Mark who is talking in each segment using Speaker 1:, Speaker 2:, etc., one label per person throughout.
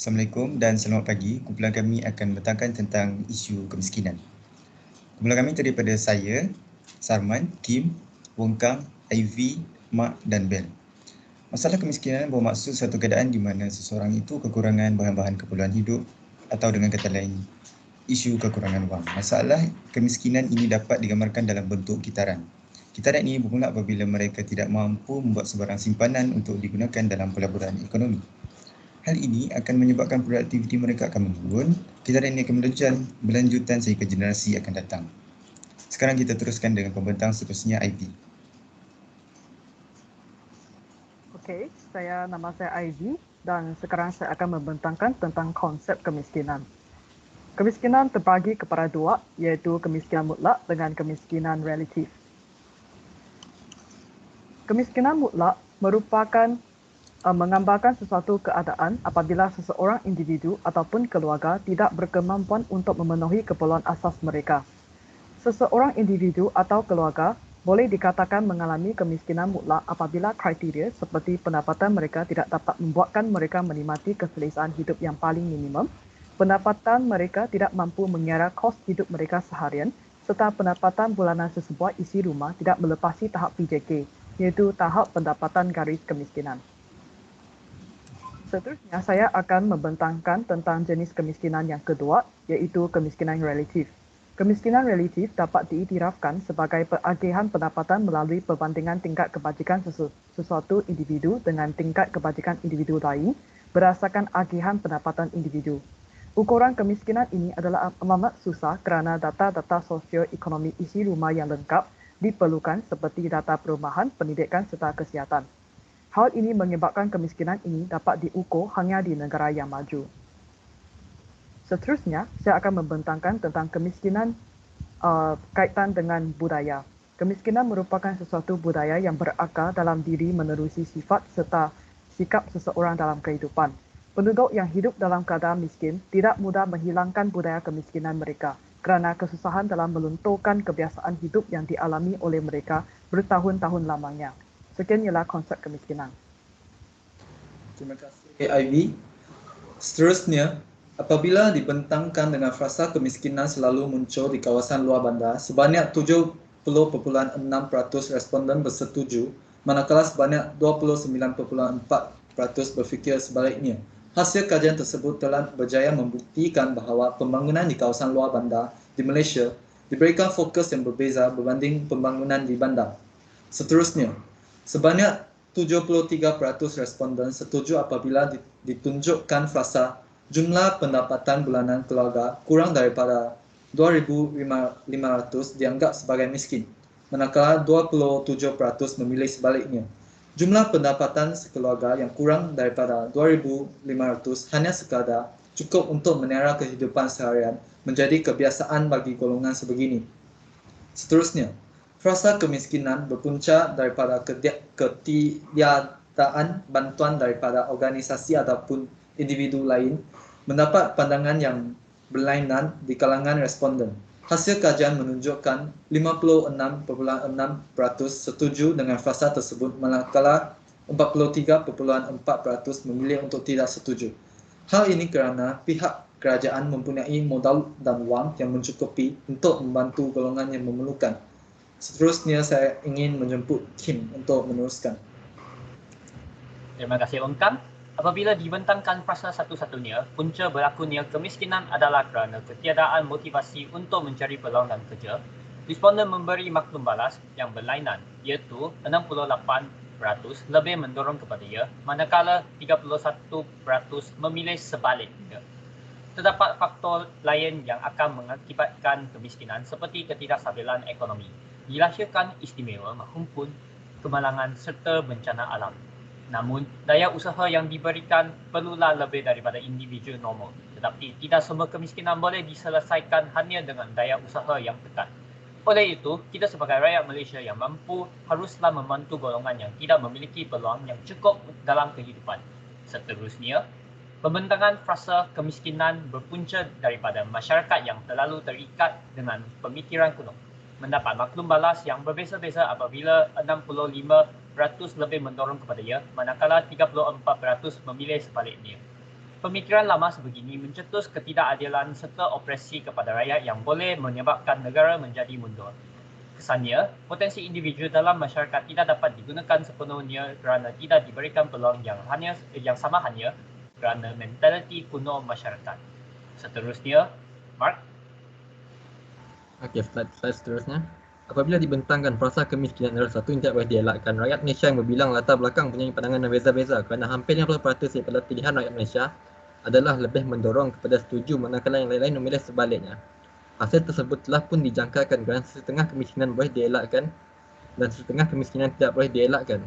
Speaker 1: Assalamualaikum dan selamat pagi. Kumpulan kami akan membentangkan tentang isu kemiskinan. Kumpulan kami terdiri daripada saya, Sarman, Kim, Wongkang, Ivy, Mak dan Bel. Masalah kemiskinan bermaksud satu keadaan di mana seseorang itu kekurangan bahan-bahan keperluan hidup atau dengan kata lain, isu kekurangan wang. Masalah kemiskinan ini dapat digambarkan dalam bentuk kitaran. Kitaran ini bermula apabila mereka tidak mampu membuat sebarang simpanan untuk digunakan dalam pelaburan ekonomi. Hal ini akan menyebabkan produktiviti mereka akan menurun, kitaran ini akan berlanjutan sehingga generasi akan datang. Sekarang kita teruskan dengan pembentang seterusnya Ivy.
Speaker 2: Okey, nama saya Ivy dan sekarang saya akan membentangkan tentang konsep kemiskinan. Kemiskinan terbagi kepada dua, iaitu kemiskinan mutlak dengan kemiskinan relatif. Kemiskinan mutlak merupakan menggambarkan sesuatu keadaan apabila seseorang individu ataupun keluarga tidak berkemampuan untuk memenuhi keperluan asas mereka. Seseorang individu atau keluarga boleh dikatakan mengalami kemiskinan mutlak apabila kriteria seperti pendapatan mereka tidak dapat membuatkan mereka menikmati keselesaan hidup yang paling minimum, pendapatan mereka tidak mampu mengira kos hidup mereka seharian, serta pendapatan bulanan sesebuah isi rumah tidak melepasi tahap PJK, iaitu tahap pendapatan garis kemiskinan. Seterusnya, saya akan membentangkan tentang jenis kemiskinan yang kedua, iaitu kemiskinan relatif. Kemiskinan relatif dapat diiktirafkan sebagai peragihan pendapatan melalui perbandingan tingkat kebajikan sesuatu individu dengan tingkat kebajikan individu lain berdasarkan agihan pendapatan individu. Ukuran kemiskinan ini adalah amat susah kerana data-data sosioekonomi isi rumah yang lengkap diperlukan seperti data perumahan, pendidikan serta kesihatan. Hal ini menyebabkan kemiskinan ini dapat diukur hanya di negara yang maju. Seterusnya, saya akan membentangkan tentang kemiskinan kaitan dengan budaya. Kemiskinan merupakan sesuatu budaya yang berakar dalam diri menerusi sifat serta sikap seseorang dalam kehidupan. Penduduk yang hidup dalam keadaan miskin tidak mudah menghilangkan budaya kemiskinan mereka kerana kesusahan dalam melunturkan kebiasaan hidup yang dialami oleh mereka bertahun-tahun lamanya. Sekian ialah konsep kemiskinan.
Speaker 3: Terima kasih Ivy. Seterusnya, apabila dibentangkan dengan frasa kemiskinan selalu muncul di kawasan luar bandar, sebanyak 70.6% responden bersetuju, manakala sebanyak 29.4% berfikir sebaliknya. Hasil kajian tersebut telah berjaya membuktikan bahawa pembangunan di kawasan luar bandar di Malaysia diberikan fokus yang berbeza berbanding pembangunan di bandar. Seterusnya, sebanyak 73% responden setuju apabila ditunjukkan frasa jumlah pendapatan bulanan keluarga kurang daripada 2,500 dianggap sebagai miskin, manakala 27% memilih sebaliknya. Jumlah pendapatan sekeluarga yang kurang daripada 2,500 hanya sekadar cukup untuk menera kehidupan seharian menjadi kebiasaan bagi golongan sebegini. Seterusnya, frasa kemiskinan berpunca daripada ketiadaan bantuan daripada organisasi ataupun individu lain mendapat pandangan yang berlainan di kalangan responden. Hasil kajian menunjukkan 56.6% setuju dengan frasa tersebut manakala 43.4% memilih untuk tidak setuju. Hal ini kerana pihak kerajaan mempunyai modal dan wang yang mencukupi untuk membantu golongan yang memerlukan. Seterusnya saya ingin menjemput Kim untuk meneruskan.
Speaker 4: Terima kasih Wongkang. Apabila dibentangkan frasa satu-satunya, punca berlakunya kemiskinan adalah kerana ketiadaan motivasi untuk mencari peluang dan kerja, responden memberi maklum balas yang berlainan, iaitu 68% lebih mendorong kepada ia, manakala 31% memilih sebaliknya. Terdapat faktor lain yang akan mengakibatkan kemiskinan seperti ketidakstabilan ekonomi, dilahirkan istimewa maupun kemalangan serta bencana alam. Namun, daya usaha yang diberikan perlulah lebih daripada individu normal. Tetapi tidak semua kemiskinan boleh diselesaikan hanya dengan daya usaha yang tekan. Oleh itu, kita sebagai rakyat Malaysia yang mampu haruslah membantu golongan yang tidak memiliki peluang yang cukup dalam kehidupan. Seterusnya, pembentangan frasa kemiskinan berpunca daripada masyarakat yang terlalu terikat dengan pemikiran kuno. Mendapat maklum balas yang berbeza-beza apabila 65% lebih mendorong kepada ia, manakala 34% memilih sebaliknya. Pemikiran lama sebegini mencetus ketidakadilan serta opresi kepada rakyat yang boleh menyebabkan negara menjadi mundur. Kesannya, potensi individu dalam masyarakat tidak dapat digunakan sepenuhnya kerana tidak diberikan peluang yang sama hanya kerana mentaliti kuno masyarakat. Seterusnya, Mark.
Speaker 5: Okey, slide seterusnya. Apabila dibentangkan frasa kemiskinan adalah satu yang tidak boleh dielakkan, rakyat Malaysia yang berbilang latar belakang mempunyai pandangan yang beza-beza kerana hampir 50% daripada pilihan rakyat Malaysia adalah lebih mendorong kepada setuju, manakala yang lain-lain memilih sebaliknya. Hasil tersebut telah pun dijangkakan kerana setengah kemiskinan boleh dielakkan dan setengah kemiskinan tidak boleh dielakkan.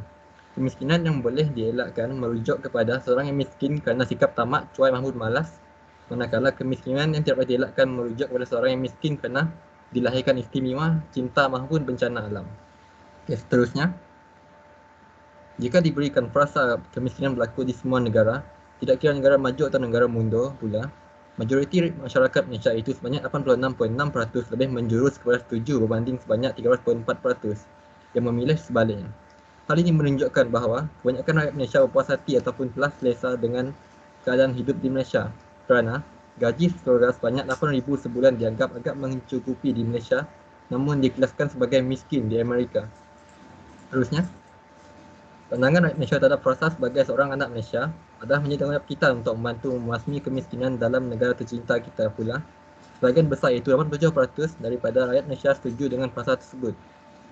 Speaker 5: Kemiskinan yang boleh dielakkan merujuk kepada seorang yang miskin kerana sikap tamak, cuai mahmud malas, manakala kemiskinan yang tidak boleh dielakkan merujuk kepada seorang yang miskin kerana dilahirkan istimewa, cinta maupun bencana alam. Okay, seterusnya, jika diberikan frasa kemiskinan berlaku di semua negara, tidak kira negara maju atau negara mundur pula, majoriti masyarakat Malaysia itu sebanyak 86.6% lebih menjurus kepada setuju berbanding sebanyak 13.4% yang memilih sebaliknya. Hal ini menunjukkan bahawa kebanyakan rakyat Malaysia berpuas hati ataupun telah selesa dengan keadaan hidup di Malaysia kerana gaji keluarga sebanyak 8,000 sebulan dianggap agak mencukupi di Malaysia namun dikelaskan sebagai miskin di Amerika. Terusnya, pandangan rakyat Malaysia terhadap frasa sebagai seorang anak Malaysia adalah menjadi tanggungjawab kita untuk membantu membasmi kemiskinan dalam negara tercinta kita pula. Sebahagian besar iaitu 87% daripada rakyat Malaysia setuju dengan frasa tersebut,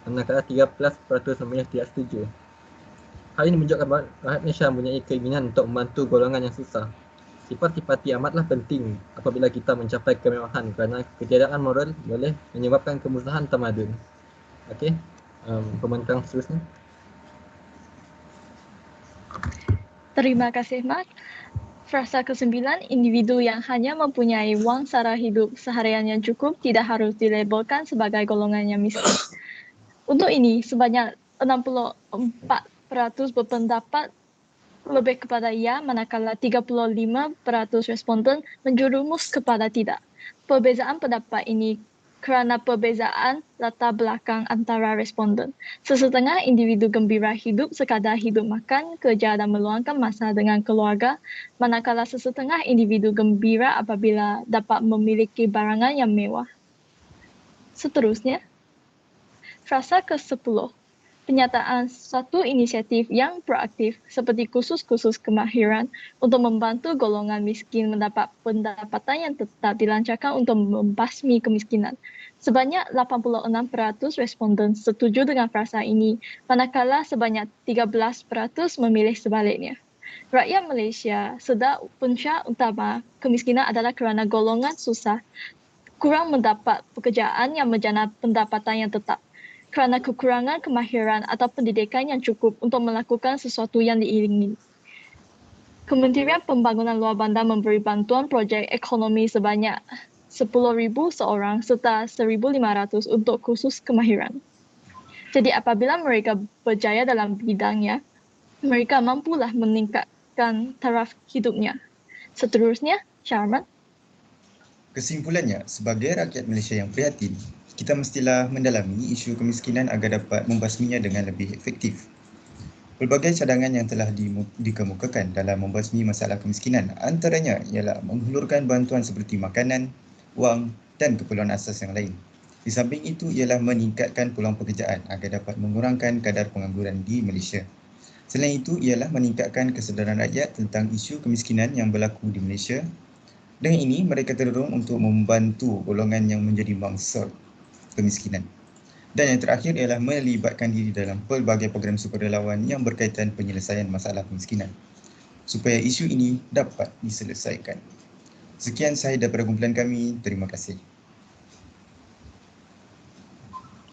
Speaker 5: manakala 13% memilih tidak setuju. Hal ini menunjukkan bahawa rakyat Malaysia mempunyai keinginan untuk membantu golongan yang susah. Sifat simpati amatlah penting apabila kita mencapai kemewahan kerana ketiadaan moral boleh menyebabkan kemusahan tamadun. Okey, pembentang seterusnya.
Speaker 6: Terima kasih, Mark. Frasa ke-9, individu yang hanya mempunyai wang sara hidup seharian yang cukup tidak harus dilabelkan sebagai golongan yang miskin. Untuk ini, sebanyak 64% berpendapat lebih kepada ya, manakala 35% responden menjerumus kepada tidak. Perbezaan pendapat ini kerana perbezaan latar belakang antara responden. Sesetengah individu gembira hidup sekadar hidup makan, kerja dan meluangkan masa dengan keluarga, manakala sesetengah individu gembira apabila dapat memiliki barangan yang mewah. Seterusnya, frasa ke-10. Penyataan suatu inisiatif yang proaktif seperti kursus-kursus kemahiran untuk membantu golongan miskin mendapat pendapatan yang tetap dilancarkan untuk membasmi kemiskinan. Sebanyak 86% responden setuju dengan frasa ini, manakala sebanyak 13% memilih sebaliknya. Rakyat Malaysia sedar punca utama kemiskinan adalah kerana golongan susah kurang mendapat pekerjaan yang menjana pendapatan yang tetap, kerana kekurangan kemahiran atau pendidikan yang cukup untuk melakukan sesuatu yang diingini. Kementerian Pembangunan Luar Bandar memberi bantuan projek ekonomi sebanyak 10,000 seorang serta 1,500 untuk kursus kemahiran. Jadi apabila mereka berjaya dalam bidangnya, mereka mampulah meningkatkan taraf hidupnya. Seterusnya, Syarman.
Speaker 1: Kesimpulannya, sebagai rakyat Malaysia yang prihatin, kita mestilah mendalami isu kemiskinan agar dapat membasminya dengan lebih efektif. Pelbagai cadangan yang telah dikemukakan dalam membasmi masalah kemiskinan antaranya ialah menghulurkan bantuan seperti makanan, wang dan keperluan asas yang lain. Di samping itu ialah meningkatkan peluang pekerjaan agar dapat mengurangkan kadar pengangguran di Malaysia. Selain itu ialah meningkatkan kesedaran rakyat tentang isu kemiskinan yang berlaku di Malaysia. Dengan ini, mereka terdorong untuk membantu golongan yang menjadi mangsa kemiskinan. Dan yang terakhir ialah melibatkan diri dalam pelbagai program sukarelawan yang berkaitan penyelesaian masalah kemiskinan supaya isu ini dapat diselesaikan. Sekian saya daripada kumpulan kami. Terima kasih.